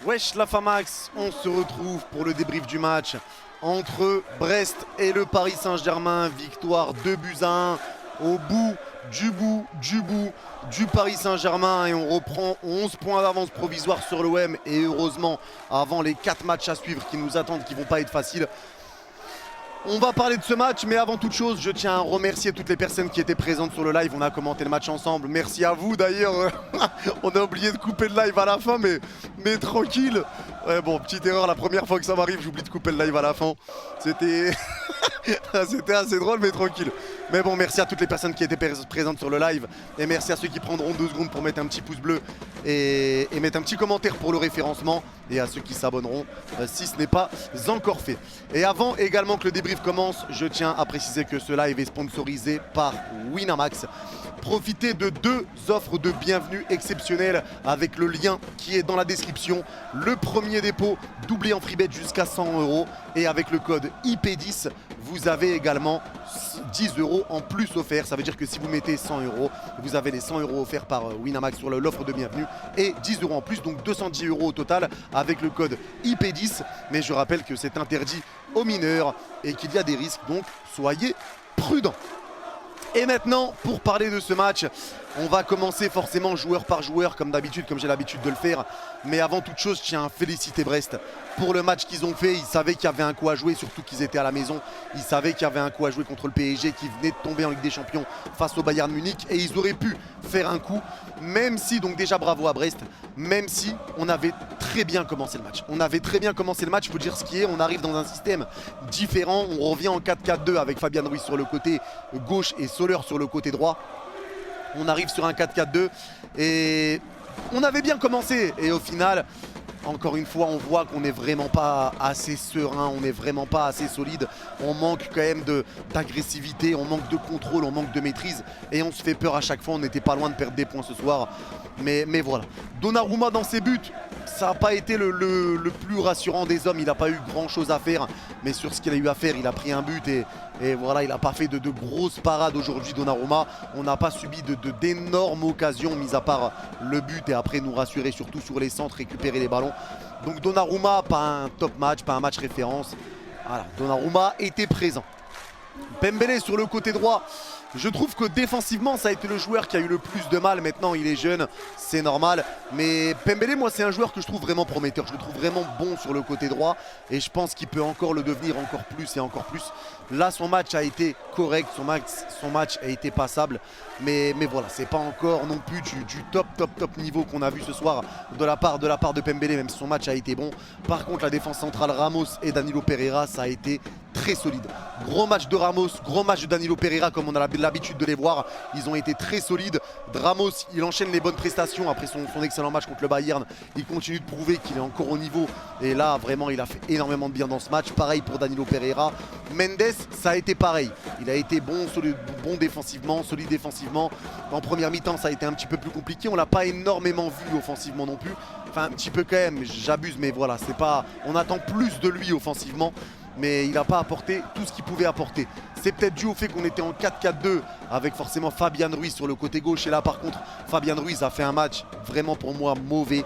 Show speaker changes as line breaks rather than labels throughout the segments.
Wesh la Famax, on se retrouve pour le débrief du match entre Brest et le Paris Saint-Germain. Victoire 2-1 au bout du Paris Saint-Germain et on reprend 11 points d'avance provisoire sur l'OM et heureusement avant les 4 matchs à suivre qui nous attendent, qui vont pas être faciles. On va parler de ce match, mais avant toute chose, je tiens à remercier toutes les personnes qui étaient présentes sur le live. On a commenté le match ensemble. Merci à vous d'ailleurs. On a oublié de couper le live à la fin, mais tranquille. Ouais, bon, petite erreur, la première fois que ça m'arrive, j'oublie de couper le live à la fin. C'était c'était assez drôle, mais tranquille. Mais bon, merci à toutes les personnes qui étaient présentes sur le live. Et merci à ceux qui prendront 2 secondes pour mettre un petit pouce bleu et mettre un petit commentaire pour le référencement. Et à ceux qui s'abonneront si ce n'est pas encore fait. Et avant également que le débrief commence, je tiens à préciser que ce live est sponsorisé par Winamax. Profitez de 2 offres de bienvenue exceptionnelles avec le lien qui est dans la description. Le premier dépôt doublé en freebet jusqu'à 100 € et avec le code IP10 vous avez également 10 € en plus offerts. Ça veut dire que si vous mettez 100 €, vous avez les 100 € offerts par Winamax sur l'offre de bienvenue et 10 € en plus, donc 210 € au total avec le code IP10. Mais je rappelle que c'est interdit aux mineurs et qu'il y a des risques, donc soyez prudents. Et maintenant, pour parler de ce match, on va commencer forcément joueur par joueur comme d'habitude, comme j'ai l'habitude de le faire. Mais avant toute chose, je tiens à féliciter Brest pour le match qu'ils ont fait. Ils savaient qu'il y avait un coup à jouer, surtout qu'ils étaient à la maison. Ils savaient qu'il y avait un coup à jouer contre le PSG qui venait de tomber en Ligue des Champions face au Bayern Munich. Et ils auraient pu faire un coup, même si, donc déjà bravo à Brest, même si on avait très bien commencé le match. On avait très bien commencé le match, il faut dire ce qui est. On arrive dans un système différent. On revient en 4-4-2 avec Fabian Ruiz sur le côté gauche et Soler sur le côté droit. On arrive sur un 4-4-2 et on avait bien commencé et au final, encore une fois, on voit qu'on n'est vraiment pas assez serein, on n'est vraiment pas assez solide. On manque quand même d'agressivité, on manque de contrôle, on manque de maîtrise et on se fait peur à chaque fois. On n'était pas loin de perdre des points ce soir, mais voilà. Donnarumma dans ses buts, ça n'a pas été le plus rassurant des hommes. Il n'a pas eu grand chose à faire, mais sur ce qu'il a eu à faire, il a pris un but et voilà, il n'a pas fait de grosses parades aujourd'hui Donnarumma. On n'a pas subi d'énormes occasions, mis à part le but et après nous rassurer surtout sur les centres, récupérer les ballons. Donc Donnarumma, pas un top match, pas un match référence. Voilà, Donnarumma était présent. Pembele sur le côté droit. Je trouve que défensivement, ça a été le joueur qui a eu le plus de mal. Maintenant, il est jeune, c'est normal. Mais Pembele, moi, c'est un joueur que je trouve vraiment prometteur. Je le trouve vraiment bon sur le côté droit. Et je pense qu'il peut encore le devenir encore plus et encore plus. Là, son match a été correct. Son match a été passable. Mais voilà, c'est pas encore non plus du top niveau qu'on a vu ce soir de la part de Pembele, même si son match a été bon. Par contre, la défense centrale, Ramos et Danilo Pereira, ça a été très solide. Gros match de Ramos, gros match de Danilo Pereira comme on a l'habitude de les voir. Ils ont été très solides. Ramos, il enchaîne les bonnes prestations après son excellent match contre le Bayern. Il continue de prouver qu'il est encore au niveau. Et là, vraiment, il a fait énormément de bien dans ce match. Pareil pour Danilo Pereira. Mendes, ça a été pareil. Il a été bon défensivement, solide défensivement. En première mi-temps, ça a été un petit peu plus compliqué. On l'a pas énormément vu offensivement non plus. Enfin, un petit peu quand même, j'abuse, mais voilà, c'est pas. On attend plus de lui offensivement. Mais il n'a pas apporté tout ce qu'il pouvait apporter. C'est peut-être dû au fait qu'on était en 4-4-2 avec forcément Fabian Ruiz sur le côté gauche. Et là par contre, Fabian Ruiz a fait un match vraiment pour moi mauvais.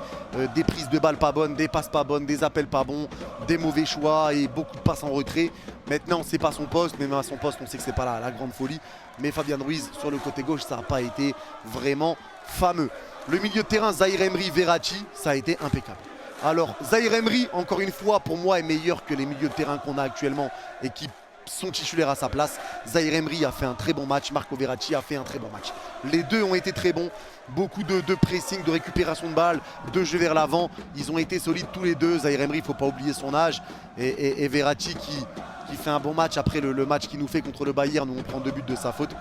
Des prises de balles pas bonnes, des passes pas bonnes, des appels pas bons, des mauvais choix et beaucoup de passes en retrait. Maintenant, c'est pas son poste, mais même à son poste, on sait que c'est pas la grande folie. Mais Fabian Ruiz sur le côté gauche, ça n'a pas été vraiment fameux. Le milieu de terrain, Zaïre Emery, Verratti, ça a été impeccable. Alors, Zaïre Emery, encore une fois, pour moi, est meilleur que les milieux de terrain qu'on a actuellement et qui sont titulaires à sa place. Zaïre Emery a fait un très bon match, Marco Verratti a fait un très bon match. Les deux ont été très bons, beaucoup de pressing, de récupération de balles, de jeu vers l'avant. Ils ont été solides tous les deux. Zaïre Emery, il ne faut pas oublier son âge. Et Verratti qui fait un bon match après le match qu'il nous fait contre le Bayern où on prend 2 buts de sa faute.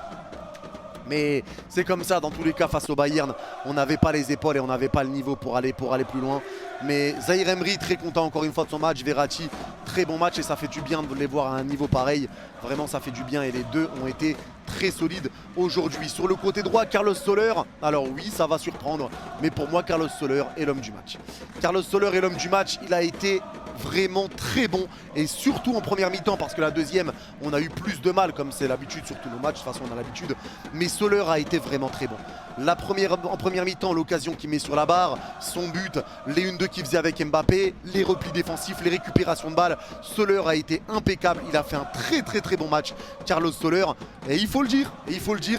Mais c'est comme ça, dans tous les cas, face au Bayern, on n'avait pas les épaules et on n'avait pas le niveau pour aller plus loin. Mais Zaïre Emery, très content encore une fois de son match. Verratti, très bon match et ça fait du bien de les voir à un niveau pareil. Vraiment, ça fait du bien et les deux ont été très solides aujourd'hui. Sur le côté droit, Carlos Soler. Alors oui, ça va surprendre, mais pour moi, Carlos Soler est l'homme du match. Carlos Soler est l'homme du match. Il a été vraiment très bon, et surtout en première mi-temps, parce que la deuxième, on a eu plus de mal, comme c'est l'habitude sur tous nos matchs, de toute façon on a l'habitude, mais Soler a été vraiment très bon. En première mi-temps, l'occasion qu'il met sur la barre, son but, les 1-2 qu'il faisait avec Mbappé, les replis défensifs, les récupérations de balles, Soler a été impeccable, il a fait un très bon match, Carlos Soler, et il faut le dire,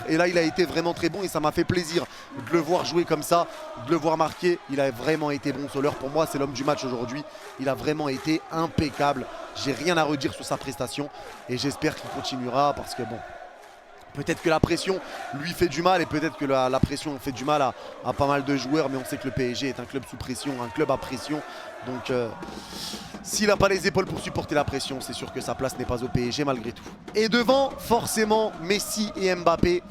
et là il a été vraiment très bon, et ça m'a fait plaisir de le voir jouer comme ça, de le voir marquer. Il a vraiment été bon, Soler. Pour moi, c'est l'homme du match aujourd'hui. Il a vraiment été impeccable. J'ai rien à redire sur sa prestation et j'espère qu'il continuera parce que bon, peut-être que la pression lui fait du mal et peut-être que la pression fait du mal à pas mal de joueurs, mais on sait que le PSG est un club sous pression, un club à pression. Donc s'il n'a pas les épaules pour supporter la pression, c'est sûr que sa place n'est pas au PSG malgré tout. Et devant, forcément, Messi et Mbappé.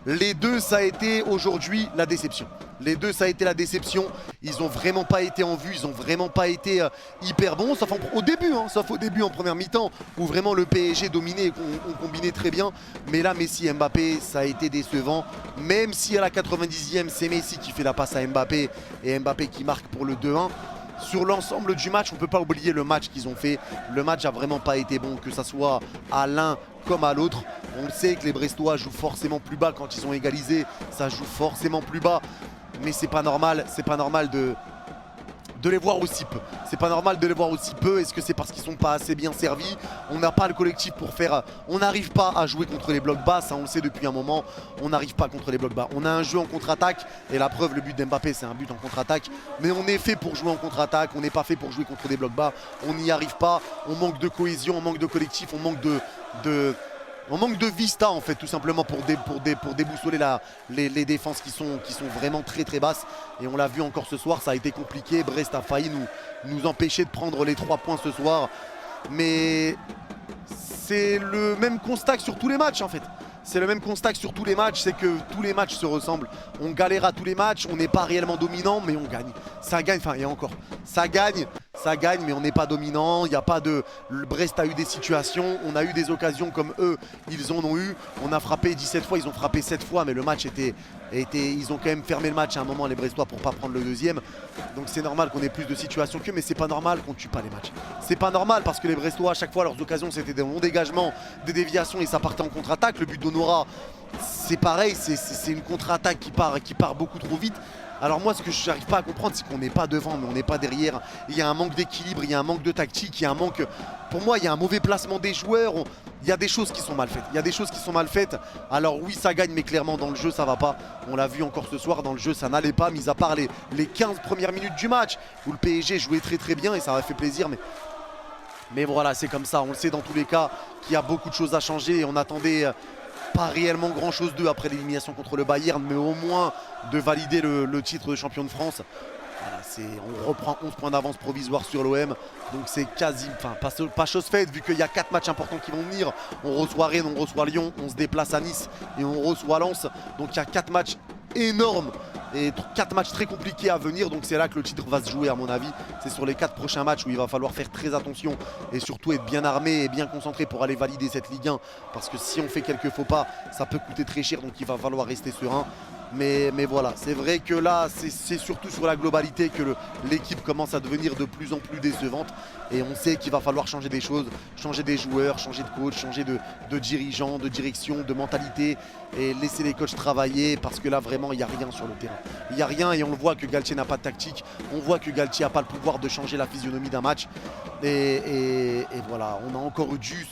Les deux, ça a été aujourd'hui la déception. Les deux, ça a été la déception. Ils n'ont vraiment pas été en vue, ils n'ont vraiment pas été hyper bons, sauf au début, sauf au début en première mi-temps, où vraiment le PSG dominait et on combinait très bien. Mais là, Messi et Mbappé, ça a été décevant. Même si à la 90e, c'est Messi qui fait la passe à Mbappé et Mbappé qui marque pour le 2-1. Sur l'ensemble du match, on ne peut pas oublier le match qu'ils ont fait. Le match n'a vraiment pas été bon, que ce soit à l'un comme à l'autre. On le sait que les Brestois jouent forcément plus bas quand ils ont égalisé. Ça joue forcément plus bas. Mais c'est pas normal de les voir aussi peu. C'est pas normal de les voir aussi peu. Est-ce que c'est parce qu'ils sont pas assez bien servis? On n'a pas le collectif pour faire... On n'arrive pas à jouer contre les blocs bas, ça on le sait depuis un moment. On n'arrive pas contre les blocs bas. On a un jeu en contre-attaque et la preuve, le but d'Mbappé, c'est un but en contre-attaque. Mais on est fait pour jouer en contre-attaque, on n'est pas fait pour jouer contre des blocs bas. On n'y arrive pas, on manque de cohésion, on manque de collectif, on manque on manque de vista en fait, tout simplement pour déboussoler les défenses qui sont vraiment très basses. Et on l'a vu encore ce soir, ça a été compliqué. Brest a failli nous empêcher de prendre les 3 points ce soir. Mais c'est le même constat que sur tous les matchs en fait. C'est le même constat que sur tous les matchs, c'est que tous les matchs se ressemblent. On galère à tous les matchs, on n'est pas réellement dominant, mais on gagne. Ça gagne, enfin, et encore, ça gagne, mais on n'est pas dominant. Il n'y a pas de... Le Brest a eu des situations, on a eu des occasions comme eux, ils en ont eu. On a frappé 17 fois, ils ont frappé 7 fois, mais le match était... Ils ont quand même fermé le match à un moment, les Brestois, pour pas prendre le deuxième. Donc c'est normal qu'on ait plus de situations qu'eux, mais c'est pas normal qu'on tue pas les matchs. C'est pas normal parce que les Brestois, à chaque fois, leurs occasions, c'était des longs dégagements, des déviations et ça partait en contre-attaque. Le but d'Honora, c'est pareil, c'est une contre-attaque qui part beaucoup trop vite. Alors moi, ce que je n'arrive pas à comprendre, c'est qu'on n'est pas devant, mais on n'est pas derrière. Il y a un manque d'équilibre, il y a un manque de tactique, il y a un manque... Pour moi, il y a un mauvais placement des joueurs. Il y a des choses qui sont mal faites. Il y a des choses qui sont mal faites. Alors oui, ça gagne, mais clairement, dans le jeu, ça va pas. On l'a vu encore ce soir, dans le jeu, ça n'allait pas, mis à part les 15 premières minutes du match, où le PSG jouait très bien et ça m'a fait plaisir. Mais voilà, c'est comme ça. On le sait dans tous les cas qu'il y a beaucoup de choses à changer et on attendait... pas réellement grand chose d'eux après l'élimination contre le Bayern, mais au moins de valider le titre de champion de France. Voilà, on reprend 11 points d'avance provisoire sur l'OM, donc c'est quasi, enfin pas chose faite vu qu'il y a 4 matchs importants qui vont venir. On reçoit Rennes, on reçoit Lyon, on se déplace à Nice et on reçoit Lens. Donc il y a 4 matchs énormes et 4 matchs très compliqués à venir, donc c'est là que le titre va se jouer à mon avis. C'est sur les 4 prochains matchs où il va falloir faire très attention et surtout être bien armé et bien concentré pour aller valider cette Ligue 1, parce que si on fait quelques faux pas, ça peut coûter très cher, donc il va falloir rester serein. Mais voilà, c'est vrai que là, c'est surtout sur la globalité que l'équipe commence à devenir de plus en plus décevante. Et on sait qu'il va falloir changer des choses, changer des joueurs, changer de coach, changer de dirigeants, de direction, de mentalité. Et laisser les coachs travailler, parce que là, vraiment, il n'y a rien sur le terrain. Il n'y a rien et on le voit que Galtier n'a pas de tactique. On voit que Galtier n'a pas le pouvoir de changer la physionomie d'un match. Et voilà, on a encore dû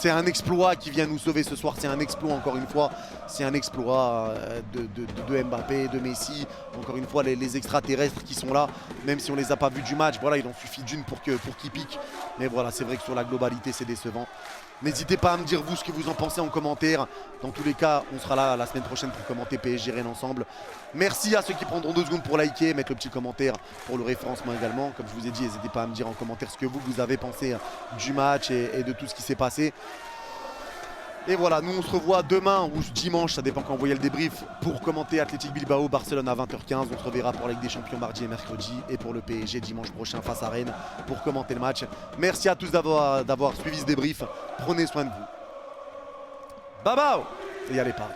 c'est un exploit qui vient nous sauver ce soir, c'est un exploit encore une fois, c'est un exploit de Mbappé, de Messi, encore une fois les extraterrestres qui sont là, même si on les a pas vus du match, voilà, il en suffit d'une pour qu'ils piquent, mais voilà, c'est vrai que sur la globalité c'est décevant. N'hésitez pas à me dire vous ce que vous en pensez en commentaire. Dans tous les cas, on sera là la semaine prochaine pour commenter PSG Rennes ensemble. Merci à ceux qui prendront 2 secondes pour liker, mettre le petit commentaire pour le référencement également. Comme je vous ai dit, n'hésitez pas à me dire en commentaire ce que vous avez pensé du match et de tout ce qui s'est passé. Et voilà, nous on se revoit demain ou dimanche, ça dépend quand vous voyez le débrief, pour commenter Athletic Bilbao, Barcelone à 20h15. On se reverra pour la Ligue des Champions mardi et mercredi, et pour le PSG dimanche prochain face à Rennes pour commenter le match. Merci à tous d'avoir suivi ce débrief. Prenez soin de vous. Bye bye. Et allez pas.